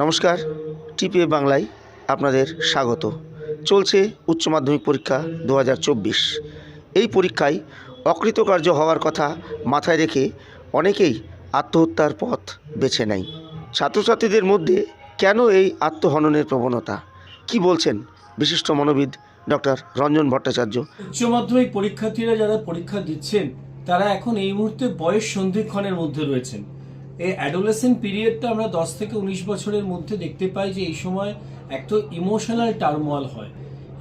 নমস্কার, টিপিএ বাংলায় আপনাদের স্বাগত। চলছে উচ্চ মাধ্যমিক পরীক্ষা 2024। এই পরীক্ষায় অকৃতকার্য হওয়ার কথা মাথায় রেখে অনেকেই আত্মহত্যার পথ বেছে নেয়। ছাত্রছাত্রীদের মধ্যে কেন এই আত্মহননের প্রবণতা, কি বলছেন বিশিষ্ট মনোবিদ ডক্টর রঞ্জন ভট্টাচার্য। উচ্চ মাধ্যমিক পরীক্ষার্থীরা যারা পরীক্ষা দিচ্ছেন তারা এখন এই মুহূর্তে বয়স সন্ধিক্ষণের মধ্যে রয়েছেন। এই অ্যাডোলেসেন্ট পিরিয়ডটা আমরা 10 থেকে 19 বছরের মধ্যে দেখতে পাই যে এই সময় একটা ইমোশনাল টার্মোয়াল হয়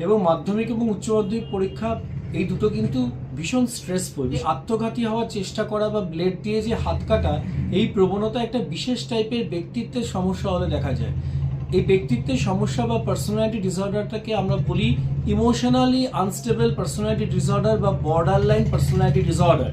এবং মাধ্যমিক এবং উচ্চ মাধ্যমিক পরীক্ষা এই দুটো কিন্তু ভীষণ স্ট্রেসফুল। আত্মঘাতী হওয়ার চেষ্টা করা বা ব্লেড দিয়ে যে হাত কাটা, এই প্রবণতা একটা বিশেষ টাইপের ব্যক্তিত্বের সমস্যা হলে দেখা যায়। এই ব্যক্তিত্বের সমস্যা বা পার্সোনালিটি ডিসঅর্ডারটাকে আমরা বলি ইমোশনালি আনস্টেবল পার্সোনালিটি ডিসঅর্ডার বা বর্ডারলাইন পার্সোনালিটি ডিসঅর্ডার।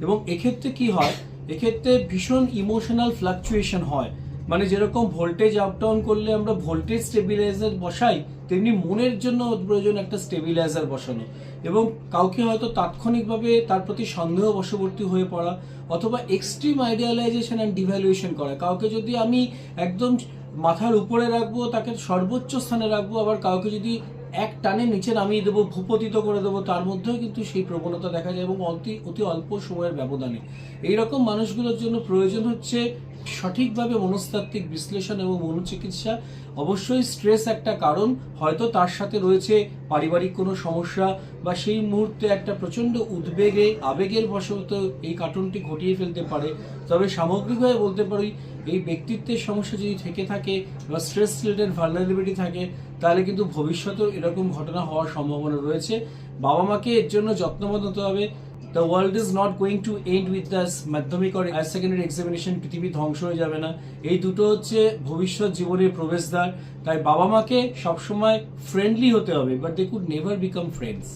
এবং এক্ষেত্রে কি হয়, এক্ষেত্রে ভীষণ ইমোশনাল ফ্লাকচুয়েশন হয়। মানে যেরকম ভোল্টেজ আপ ডাউন করলে আমরা ভোল্টেজ স্টেবিলাইজার বসাই, তেমনি মনের জন্য প্রয়োজন একটা স্টেবিলাইজার বসানো। এবং কাউকে হয়তো তাৎক্ষণিকভাবে তার প্রতি সন্দেহ বশবর্তী হয়ে পড়া, অথবা এক্সট্রিম আইডিয়ালাইজেশন অ্যান্ড ডিভ্যালুয়েশন করা। কাউকে যদি আমি একদম মাথার উপরে রাখবো, তাকে সর্বোচ্চ স্থানে রাখবো, আবার কাউকে যদি এক টানে নিচে নামিয়ে দেবো, ভূপতিত করে দেবো, তার মধ্যেও কিন্তু সেই প্রবণতা দেখা যায় এবং অতি অল্প সময়ের ব্যবধানে। এইরকম মানুষগুলোর জন্য প্রয়োজন হচ্ছে সঠিকভাবে মনস্তাত্ত্বিক বিশ্লেষণ এবং মনোচিকিৎসা। অবশ্যই স্ট্রেস একটা কারণ, হয়তো তার সাথে রয়েছে পারিবারিক কোনো সমস্যা বা সেই মুহূর্তে একটা প্রচন্ড উদ্বেগে আবেগের বশত এই কারণটি ঘটিয়ে ফেলতে পারে। তবে সামগ্রিকভাবে বলতে পারি, এই ব্যক্তিত্বের সমস্যা যদি থেকে থাকে বা স্ট্রেস রিলেটেড ভালনারেবিলিটি থাকে, তাহলে কিন্তু ভবিষ্যতেও এরকম ঘটনা হওয়ার সম্ভাবনা রয়েছে। বাবা মাকে এর জন্য যত্নবান হতে হবে। The world is not going to end with the মাধ্যমিক or হায়ার সেকেন্ডারি এক্সামিনেশন। পৃথিবী ধ্বংস হয়ে যাবে না। এই দুটো হচ্ছে ভবিষ্যৎ জীবনের প্রবেশদ্বার। তাই বাবা মাকে সবসময় ফ্রেন্ডলি হতে হবে, but they could never become friends.